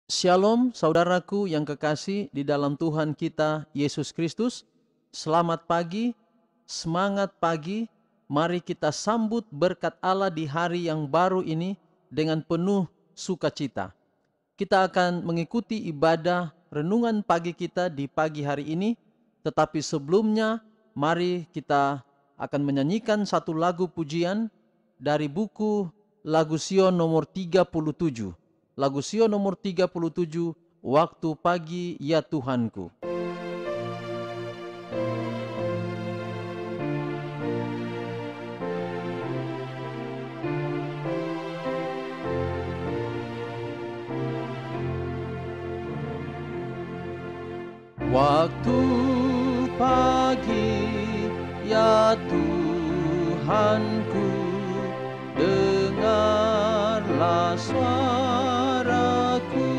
Shalom saudaraku yang kekasih di dalam Tuhan kita Yesus Kristus. Selamat pagi, semangat pagi. Mari kita sambut berkat Allah di hari yang baru ini dengan penuh sukacita. Kita akan mengikuti ibadah renungan pagi kita di pagi hari ini. Tetapi sebelumnya mari kita akan menyanyikan satu lagu pujian dari buku Lagu Sion nomor 37. Lagu Sion nomor 37, Waktu Pagi Ya Tuhanku. Waktu pagi ya Tuhanku, dengarlah suaraku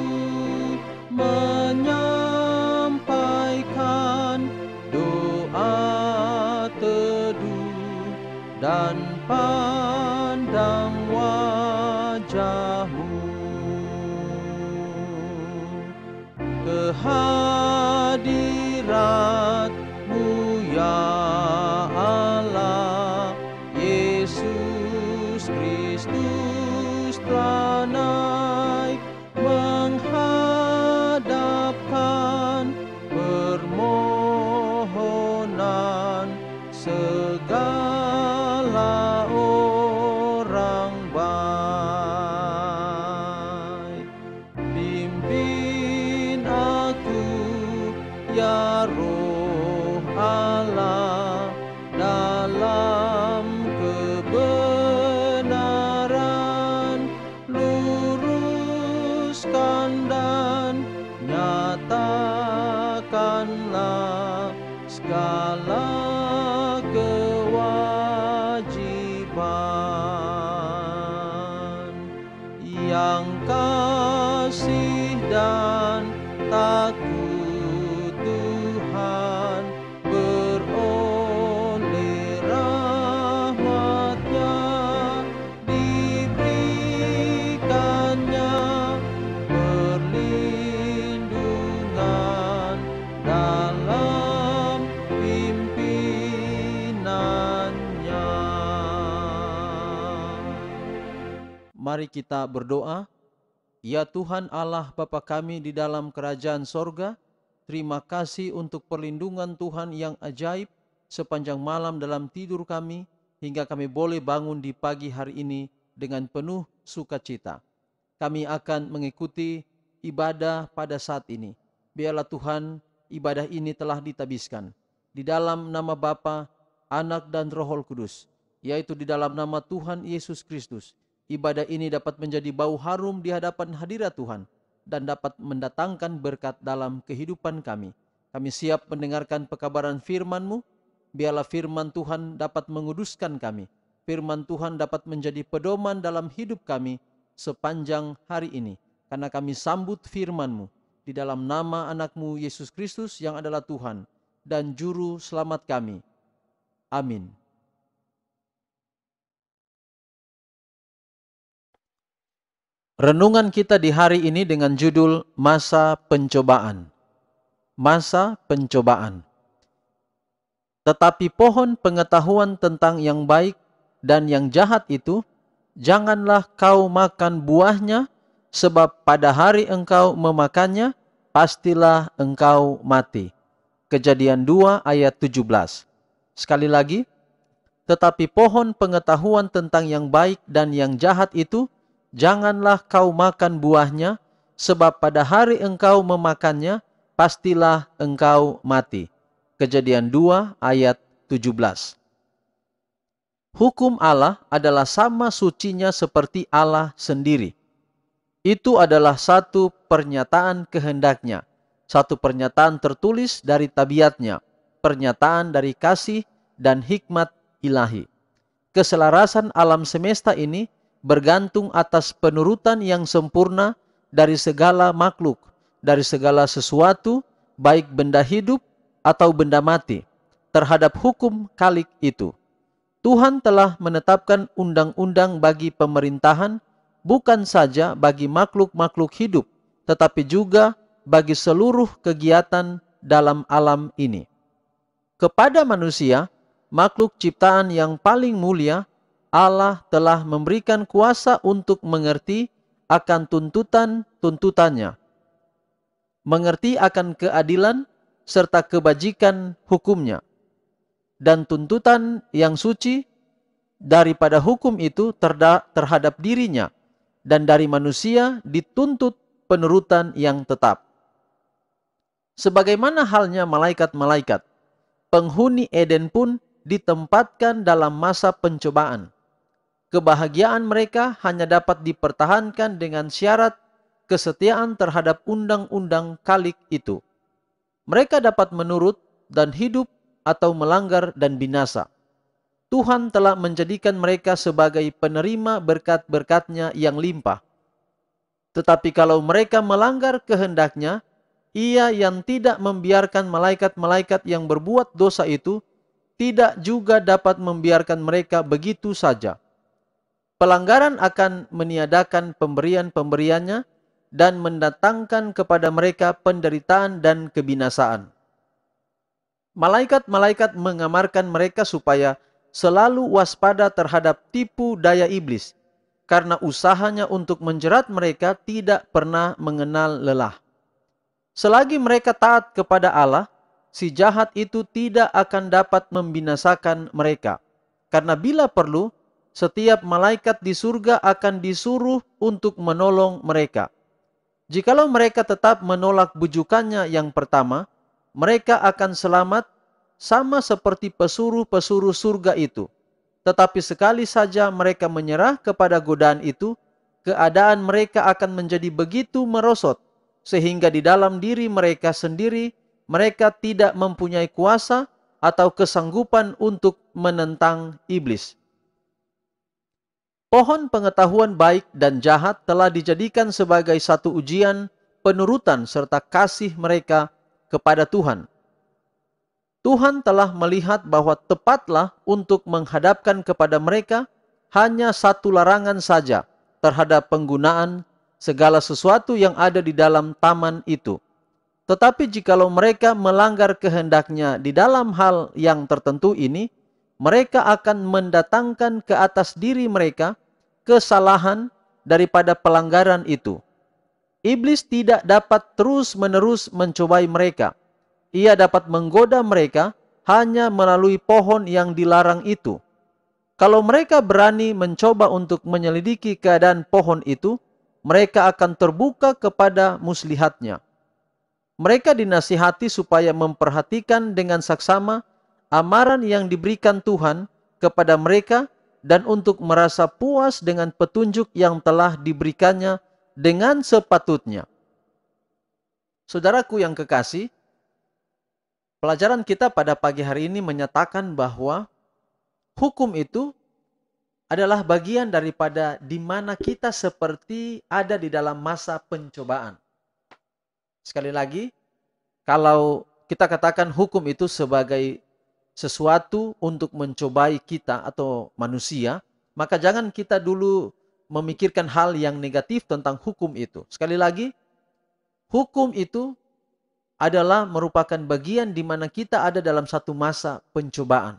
menyampaikan doa teduh dan pandang wajahmu. Kehadiratmu ya Allah, Yesus Kristus telah naik menghadapkan permohonan segala orang baik. Pimpin aku ya Roh Allah dalam kebenaran, luruskan dan nyatakanlah segala kewajiban. Yang kasih dan takut Tuhan beroleh rahmat-Nya, diberikannya perlindungan dalam pimpinannya. Mari kita berdoa. Ya Tuhan Allah Bapa kami di dalam kerajaan sorga, terima kasih untuk perlindungan Tuhan yang ajaib sepanjang malam dalam tidur kami, hingga kami boleh bangun di pagi hari ini dengan penuh sukacita. Kami akan mengikuti ibadah pada saat ini. Biarlah Tuhan, ibadah ini telah ditabiskan di dalam nama Bapa, Anak dan Roh Kudus, yaitu di dalam nama Tuhan Yesus Kristus. Ibadah ini dapat menjadi bau harum di hadapan hadirat Tuhan dan dapat mendatangkan berkat dalam kehidupan kami. Kami siap mendengarkan pekabaran firman-Mu. Biarlah firman Tuhan dapat menguduskan kami. Firman Tuhan dapat menjadi pedoman dalam hidup kami sepanjang hari ini. Karena kami sambut firman-Mu di dalam nama anak-Mu Yesus Kristus yang adalah Tuhan dan Juru Selamat kami. Amin. Renungan kita di hari ini dengan judul Masa Pencobaan. Masa pencobaan. Tetapi pohon pengetahuan tentang yang baik dan yang jahat itu, janganlah kau makan buahnya, sebab pada hari engkau memakannya, pastilah engkau mati. Kejadian 2 ayat 17. Sekali lagi, tetapi pohon pengetahuan tentang yang baik dan yang jahat itu, janganlah kau makan buahnya, sebab pada hari engkau memakannya, pastilah engkau mati. Kejadian 2 ayat 17. Hukum Allah adalah sama sucinya seperti Allah sendiri. Itu adalah satu pernyataan kehendaknya, satu pernyataan tertulis dari tabiatnya, pernyataan dari kasih dan hikmat ilahi. Keselarasan alam semesta ini bergantung atas penurutan yang sempurna dari segala makhluk, dari segala sesuatu, baik benda hidup atau benda mati, terhadap hukum khalik itu. Tuhan telah menetapkan undang-undang bagi pemerintahan, bukan saja bagi makhluk-makhluk hidup, tetapi juga bagi seluruh kegiatan dalam alam ini. Kepada manusia, makhluk ciptaan yang paling mulia, Allah telah memberikan kuasa untuk mengerti akan tuntutan-tuntutannya, mengerti akan keadilan serta kebajikan hukumnya. Dan tuntutan yang suci daripada hukum itu terhadap dirinya, dan dari manusia dituntut penurutan yang tetap. Sebagaimana halnya malaikat-malaikat, penghuni Eden pun ditempatkan dalam masa pencobaan. Kebahagiaan mereka hanya dapat dipertahankan dengan syarat kesetiaan terhadap undang-undang khalik itu. Mereka dapat menurut dan hidup atau melanggar dan binasa. Tuhan telah menjadikan mereka sebagai penerima berkat-berkat-Nya yang limpah. Tetapi kalau mereka melanggar kehendak-Nya, Ia yang tidak membiarkan malaikat-malaikat yang berbuat dosa itu, tidak juga dapat membiarkan mereka begitu saja. Pelanggaran akan meniadakan pemberian-pemberiannya dan mendatangkan kepada mereka penderitaan dan kebinasaan. Malaikat-malaikat mengamarkan mereka supaya selalu waspada terhadap tipu daya iblis, karena usahanya untuk menjerat mereka tidak pernah mengenal lelah. Selagi mereka taat kepada Allah, si jahat itu tidak akan dapat membinasakan mereka. Karena bila perlu, setiap malaikat di surga akan disuruh untuk menolong mereka. Jikalau mereka tetap menolak bujukannya yang pertama, mereka akan selamat sama seperti pesuruh-pesuruh surga itu. Tetapi sekali saja mereka menyerah kepada godaan itu, keadaan mereka akan menjadi begitu merosot, sehingga di dalam diri mereka sendiri, mereka tidak mempunyai kuasa atau kesanggupan untuk menentang iblis. Pohon pengetahuan baik dan jahat telah dijadikan sebagai satu ujian penurutan serta kasih mereka kepada Tuhan. Tuhan telah melihat bahwa tepatlah untuk menghadapkan kepada mereka hanya satu larangan saja terhadap penggunaan segala sesuatu yang ada di dalam taman itu. Tetapi jikalau mereka melanggar kehendak-Nya di dalam hal yang tertentu ini, mereka akan mendatangkan ke atas diri mereka kesalahan daripada pelanggaran itu. Iblis tidak dapat terus-menerus mencobai mereka. Ia dapat menggoda mereka hanya melalui pohon yang dilarang itu. Kalau mereka berani mencoba untuk menyelidiki keadaan pohon itu, mereka akan terbuka kepada muslihatnya. Mereka dinasihati supaya memperhatikan dengan saksama amaran yang diberikan Tuhan kepada mereka dan untuk merasa puas dengan petunjuk yang telah diberikannya dengan sepatutnya. Saudaraku yang kekasih, pelajaran kita pada pagi hari ini menyatakan bahwa hukum itu adalah bagian daripada di mana kita seperti ada di dalam masa pencobaan. Sekali lagi, kalau kita katakan hukum itu sebagai sesuatu untuk mencobai kita atau manusia, maka jangan kita dulu memikirkan hal yang negatif tentang hukum itu. Sekali lagi, hukum itu adalah merupakan bagian di mana kita ada dalam satu masa pencobaan.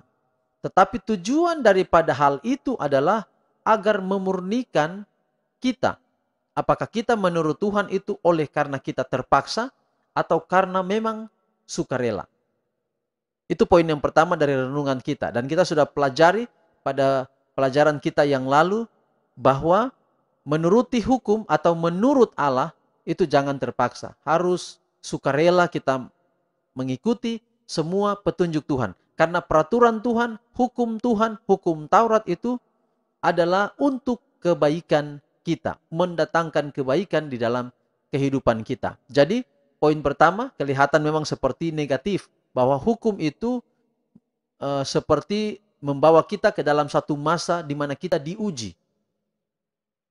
Tetapi tujuan daripada hal itu adalah agar memurnikan kita. Apakah kita menurut Tuhan itu oleh karena kita terpaksa atau karena memang sukarela. Itu poin yang pertama dari renungan kita. Dan kita sudah pelajari pada pelajaran kita yang lalu bahwa menuruti hukum atau menurut Allah itu jangan terpaksa. Harus sukarela kita mengikuti semua petunjuk Tuhan. Karena peraturan Tuhan, hukum Taurat itu adalah untuk kebaikan kita. Mendatangkan kebaikan di dalam kehidupan kita. Jadi poin pertama kelihatan memang seperti negatif. Bahwa hukum itu seperti membawa kita ke dalam satu masa di mana kita diuji.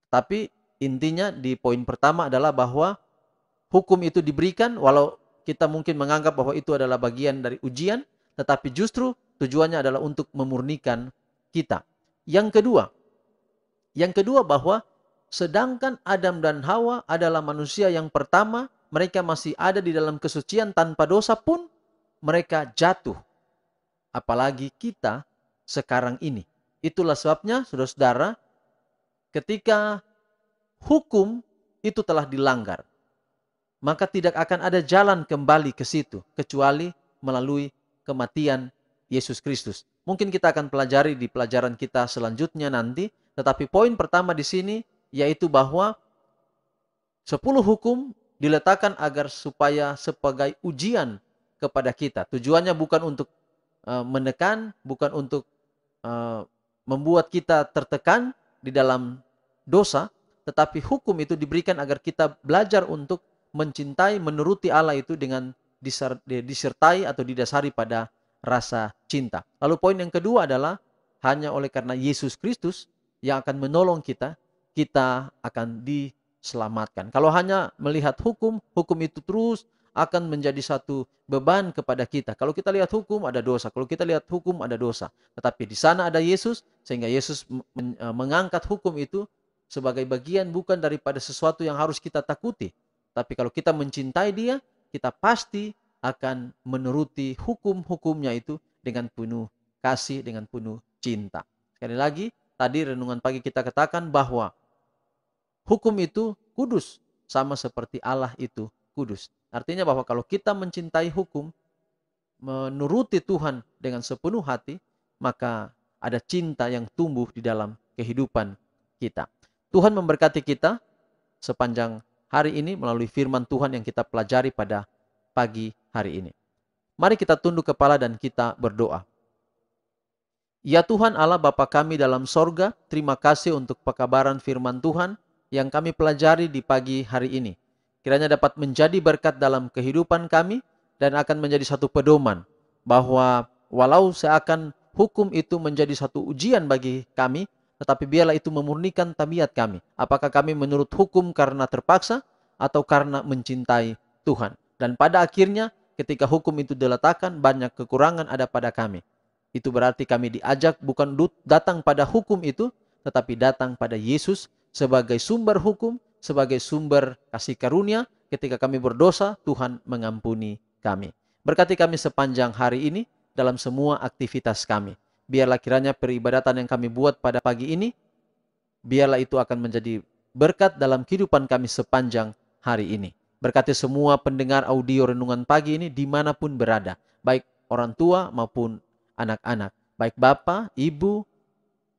Tapi intinya di poin pertama adalah bahwa hukum itu diberikan walau kita mungkin menganggap bahwa itu adalah bagian dari ujian, tetapi justru tujuannya adalah untuk memurnikan kita. Yang kedua bahwa sedangkan Adam dan Hawa adalah manusia yang pertama, mereka masih ada di dalam kesucian tanpa dosa pun mereka jatuh. Apalagi kita sekarang ini. Itulah sebabnya, saudara-saudara, ketika hukum itu telah dilanggar, maka tidak akan ada jalan kembali ke situ, kecuali melalui kematian Yesus Kristus. Mungkin kita akan pelajari di pelajaran kita selanjutnya nanti, tetapi poin pertama di sini yaitu bahwa 10 hukum diletakkan agar supaya sebagai ujian kepada kita. Tujuannya bukan untuk menekan, bukan untuk membuat kita tertekan di dalam dosa, tetapi hukum itu diberikan agar kita belajar untuk mencintai, menuruti Allah itu dengan disertai atau didasari pada rasa cinta. Lalu poin yang kedua adalah hanya oleh karena Yesus Kristus yang akan menolong kita, kita akan diselamatkan. Kalau hanya melihat hukum, hukum itu terus akan menjadi satu beban kepada kita. Kalau kita lihat hukum ada dosa, kalau kita lihat hukum ada dosa. Tetapi di sana ada Yesus, sehingga Yesus mengangkat hukum itu sebagai bagian bukan daripada sesuatu yang harus kita takuti. Tapi kalau kita mencintai Dia, kita pasti akan menuruti hukum-hukumnya itu dengan penuh kasih, dengan penuh cinta. Sekali lagi, tadi renungan pagi kita katakan bahwa hukum itu kudus, sama seperti Allah itu kudus. Artinya bahwa kalau kita mencintai hukum, menuruti Tuhan dengan sepenuh hati, maka ada cinta yang tumbuh di dalam kehidupan kita. Tuhan memberkati kita sepanjang hari ini melalui firman Tuhan yang kita pelajari pada pagi hari ini. Mari kita tunduk kepala dan kita berdoa. Ya Tuhan Allah Bapa kami dalam sorga, terima kasih untuk pekabaran firman Tuhan yang kami pelajari di pagi hari ini. Kiranya dapat menjadi berkat dalam kehidupan kami dan akan menjadi satu pedoman bahwa walau seakan hukum itu menjadi satu ujian bagi kami, tetapi biarlah itu memurnikan tabiat kami. Apakah kami menurut hukum karena terpaksa atau karena mencintai Tuhan. Dan pada akhirnya ketika hukum itu diletakkan, banyak kekurangan ada pada kami. Itu berarti kami diajak bukan datang pada hukum itu, tetapi datang pada Yesus sebagai sumber hukum, sebagai sumber kasih karunia. Ketika kami berdosa, Tuhan mengampuni kami. Berkati kami sepanjang hari ini dalam semua aktivitas kami. Biarlah kiranya peribadatan yang kami buat pada pagi ini, biarlah itu akan menjadi berkat dalam kehidupan kami sepanjang hari ini. Berkati semua pendengar audio renungan pagi ini dimanapun berada, baik orang tua maupun anak-anak, baik bapak, ibu,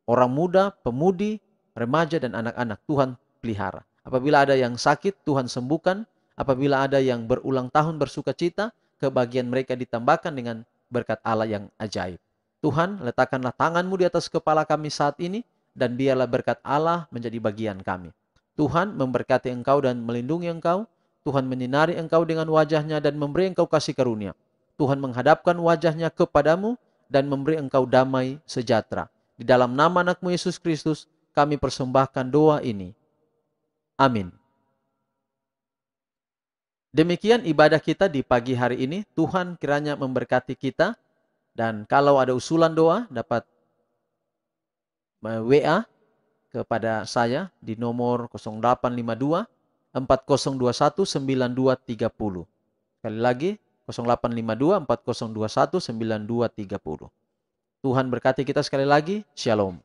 orang muda, pemudi, remaja dan anak-anak. Tuhan pelihara. Apabila ada yang sakit, Tuhan sembuhkan. Apabila ada yang berulang tahun bersuka cita, kebahagiaan mereka ditambahkan dengan berkat Allah yang ajaib. Tuhan, letakkanlah tangan-Mu di atas kepala kami saat ini, dan biarlah berkat Allah menjadi bagian kami. Tuhan memberkati Engkau dan melindungi Engkau. Tuhan menyinari Engkau dengan wajah-Nya dan memberi Engkau kasih karunia. Tuhan menghadapkan wajah-Nya kepadamu dan memberi Engkau damai sejahtera. Di dalam nama anak-Mu Yesus Kristus, kami persembahkan doa ini. Amin. Demikian ibadah kita di pagi hari ini. Tuhan kiranya memberkati kita. Dan kalau ada usulan doa, dapat WA kepada saya di nomor 0852 4021 9230. Sekali lagi, 0852 4021 9230. Tuhan berkati kita sekali lagi. Shalom.